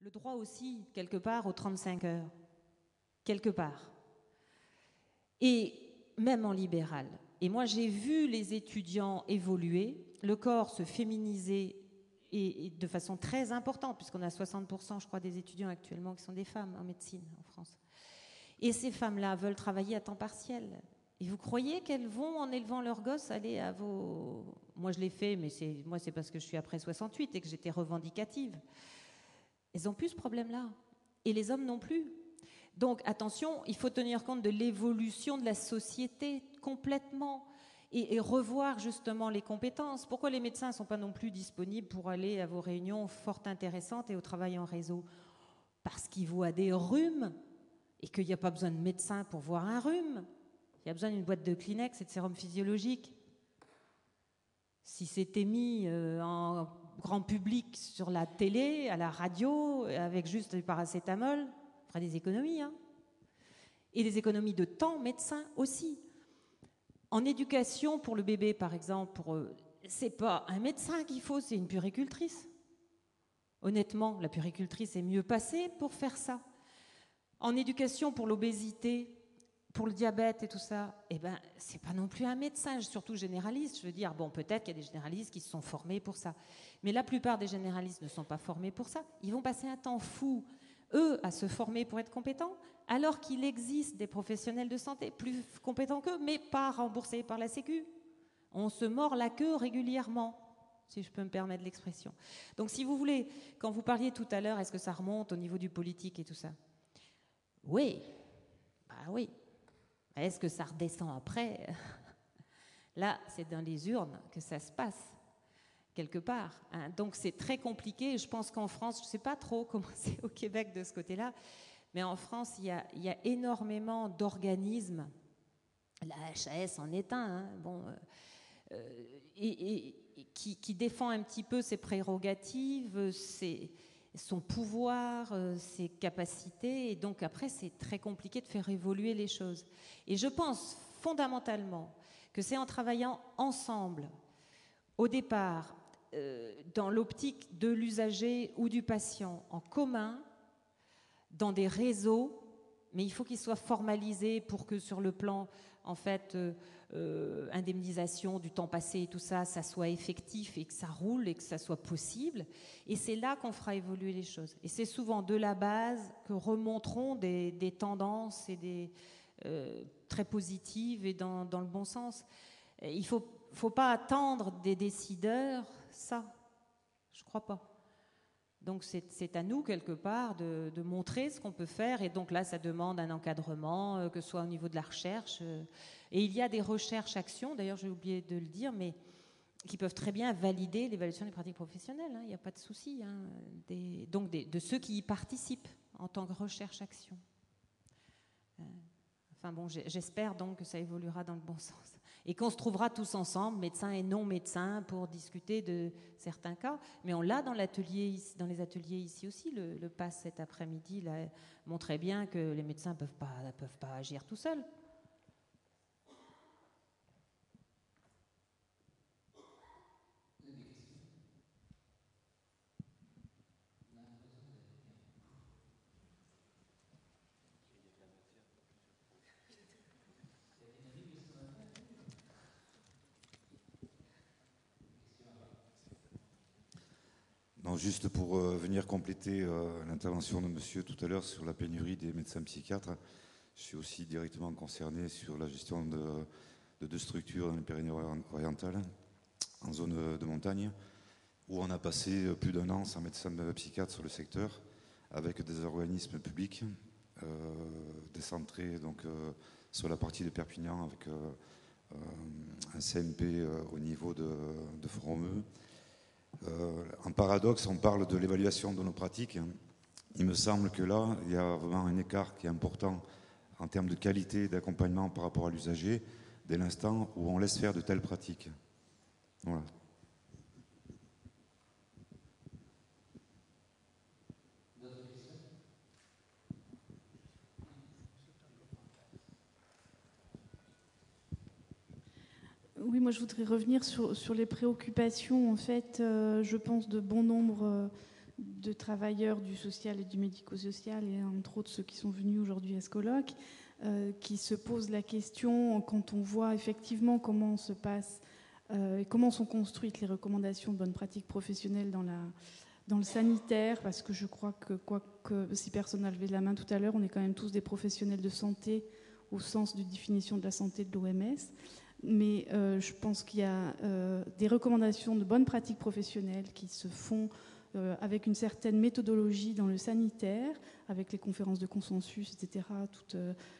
le droit aussi, quelque part, aux 35 heures. Quelque part. Et même en libéral. Et moi, j'ai vu les étudiants évoluer, le corps se féminiser et de façon très importante, puisqu'on a 60%, je crois, des étudiants actuellement qui sont des femmes en médecine en France. Et ces femmes-là veulent travailler à temps partiel. Et vous croyez qu'elles vont, en élevant leurs gosses, aller à vos... Moi, je l'ai fait, mais moi, c'est parce que je suis après 68 et que j'étais revendicative. Elles n'ont plus ce problème-là. Et les hommes non plus. Donc, attention, il faut tenir compte de l'évolution de la société complètement et revoir justement les compétences. Pourquoi les médecins ne sont pas non plus disponibles pour aller à vos réunions fort intéressantes et au travail en réseau? Parce qu'ils voient des rhumes et qu'il n'y a pas besoin de médecin pour voir un rhume. Il y a besoin d'une boîte de Kleenex et de sérum physiologique. Si c'était mis en grand public sur la télé, à la radio, avec juste du paracétamol, on ferait des économies. Hein. Et des économies de temps, médecin aussi. En éducation, pour le bébé, par exemple, c'est pas un médecin qu'il faut, c'est une puéricultrice. Honnêtement, la puéricultrice est mieux passée pour faire ça. En éducation, pour l'obésité, pour le diabète et tout ça, eh ben, c'est pas non plus un médecin, surtout généraliste. Je veux dire, bon, peut-être qu'il y a des généralistes qui se sont formés pour ça. Mais la plupart des généralistes ne sont pas formés pour ça. Ils vont passer un temps fou, eux, à se former pour être compétents, alors qu'il existe des professionnels de santé plus compétents qu'eux, mais pas remboursés par la Sécu. On se mord la queue régulièrement, si je peux me permettre l'expression. Donc, si vous voulez, quand vous parliez tout à l'heure, est-ce que ça remonte au niveau du politique et tout ça? Oui, bah oui. Est-ce que ça redescend après? Là, c'est dans les urnes que ça se passe, quelque part. Hein. Donc, c'est très compliqué. Je pense qu'en France, je ne sais pas trop comment c'est au Québec de ce côté-là, mais en France, il y a énormément d'organismes. La HAS en est un, hein, bon, et qui défend un petit peu ses prérogatives, son pouvoir, ses capacités. Et donc, après, c'est très compliqué de faire évoluer les choses. Et je pense fondamentalement que c'est en travaillant ensemble, au départ, dans l'optique de l'usager ou du patient, en commun, dans des réseaux, mais il faut qu'ils soient formalisés pour que sur le plan, en fait, indemnisation du temps passé et tout ça, ça soit effectif et que ça roule et que ça soit possible. Et c'est là qu'on fera évoluer les choses. Et c'est souvent de la base que remonteront des tendances et des très positives et dans le bon sens. Et il faut pas attendre des décideurs, ça, je crois pas. Donc c'est à nous, quelque part, de montrer ce qu'on peut faire. Et donc là, ça demande un encadrement, que ce soit au niveau de la recherche. Et il y a des recherches-actions, d'ailleurs j'ai oublié de le dire, mais qui peuvent très bien valider l'évaluation des pratiques professionnelles. Hein, il n'y a pas de souci. Hein, de ceux qui y participent en tant que recherche-action. Enfin bon, j'espère donc que ça évoluera dans le bon sens. Et qu'on se trouvera tous ensemble, médecins et non-médecins, pour discuter de certains cas. Mais on l'a dans les ateliers ici aussi. Le pass cet après-midi montrait bien que les médecins ne peuvent pas agir tout seuls. Non, juste pour venir compléter l'intervention de monsieur tout à l'heure sur la pénurie des médecins psychiatres, je suis aussi directement concerné sur la gestion de deux structures dans les Pyrénées-Orientales, en zone de montagne, où on a passé plus d'un an sans médecin psychiatre sur le secteur, avec des organismes publics décentrés donc, sur la partie de Perpignan, avec un CMP au niveau de Fromeux. En paradoxe, on parle de l'évaluation de nos pratiques. Il me semble que là, il y a vraiment un écart qui est important en termes de qualité d'accompagnement par rapport à l'usager, dès l'instant où on laisse faire de telles pratiques. Voilà. Oui, moi je voudrais revenir sur les préoccupations, en fait, je pense, de bon nombre de travailleurs du social et du médico-social, et entre autres ceux qui sont venus aujourd'hui à ce colloque, qui se posent la question, quand on voit effectivement comment se passe et comment sont construites les recommandations de bonnes pratiques professionnelles dans le sanitaire, parce que je crois que, si personne n'a levé la main tout à l'heure, on est quand même tous des professionnels de santé au sens de définition de la santé de l'OMS. Mais je pense qu'il y a des recommandations de bonnes pratiques professionnelles qui se font avec une certaine méthodologie dans le sanitaire, avec les conférences de consensus, etc.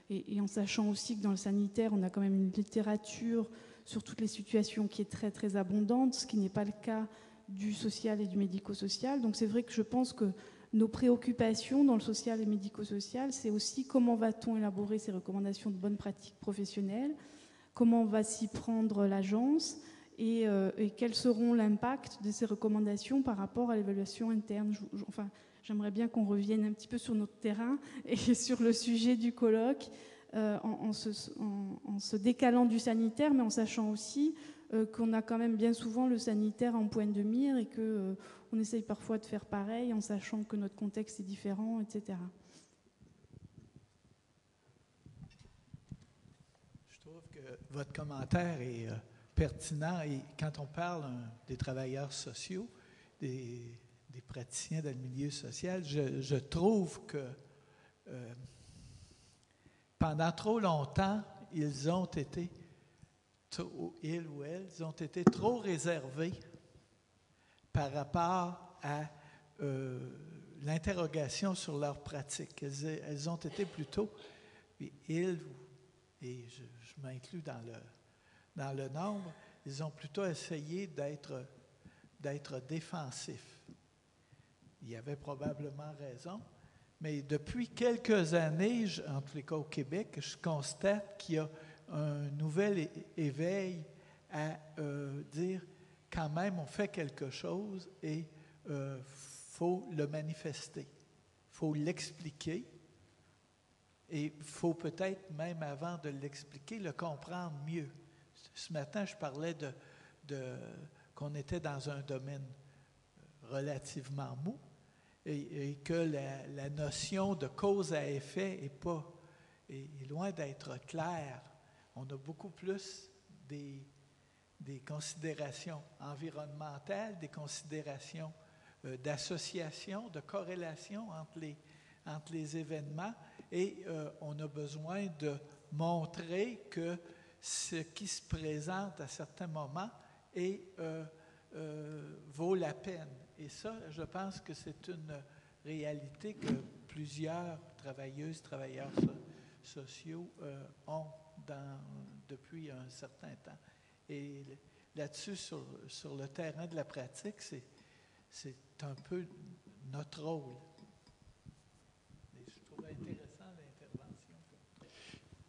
Et en sachant aussi que dans le sanitaire, on a quand même une littérature sur toutes les situations qui est très, très abondante, ce qui n'est pas le cas du social et du médico-social. Donc c'est vrai que je pense que nos préoccupations dans le social et médico-social, c'est aussi comment va-t-on élaborer ces recommandations de bonnes pratiques professionnelles, comment va s'y prendre l'agence et quels seront l'impact de ces recommandations par rapport à l'évaluation interne. J'aimerais bien qu'on revienne un petit peu sur notre terrain et sur le sujet du colloque, en se décalant du sanitaire, mais en sachant aussi qu'on a quand même bien souvent le sanitaire en point de mire et qu'on essaye parfois de faire pareil en sachant que notre contexte est différent, etc. Je trouve que votre commentaire est pertinent et quand on parle des travailleurs sociaux, des praticiens dans le milieu social, je trouve que pendant trop longtemps, ils ou elles ont été trop réservés par rapport à l'interrogation sur leur pratique. Elles ont été plutôt, et je m'inclus dans le nombre, ils ont plutôt essayé d'être défensifs. Il y avait probablement raison, mais depuis quelques années, en tous les cas au Québec, je constate qu'il y a un nouvel éveil à dire quand même on fait quelque chose et faut le manifester, faut l'expliquer et il faut peut-être même avant de l'expliquer le comprendre mieux. Ce matin, je parlais qu'on était dans un domaine relativement mou et que la notion de cause à effet est loin d'être claire. On a beaucoup plus des considérations environnementales, des considérations d'association, de corrélation entre les événements et on a besoin de montrer que ce qui se présente à certains moments vaut la peine. Et ça, je pense que c'est une réalité que plusieurs travailleuses, travailleurs sociaux ont depuis un certain temps. Et là-dessus, sur le terrain de la pratique, c'est un peu notre rôle. Et je trouve intéressant l'intervention.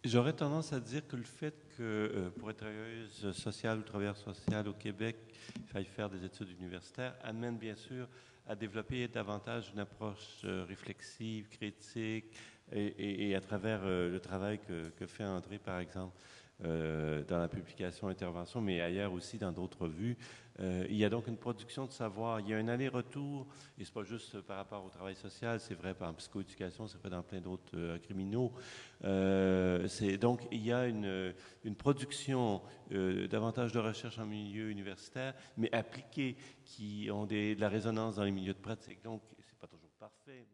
J'aurais tendance à dire que le fait que pour être travailleuse sociale ou travailleur social au Québec, il faille faire des études universitaires, amène bien sûr à développer davantage une approche réflexive, critique, et à travers le travail que fait André, par exemple, dans la publication Intervention, mais ailleurs aussi dans d'autres revues. Il y a donc une production de savoir, il y a un aller-retour, et c'est pas juste par rapport au travail social, c'est vrai en psychoéducation, c'est vrai dans plein d'autres criminaux. Donc il y a une production davantage de recherche en milieu universitaire, mais appliquée, qui ont de la résonance dans les milieux de pratique. Donc c'est pas toujours parfait.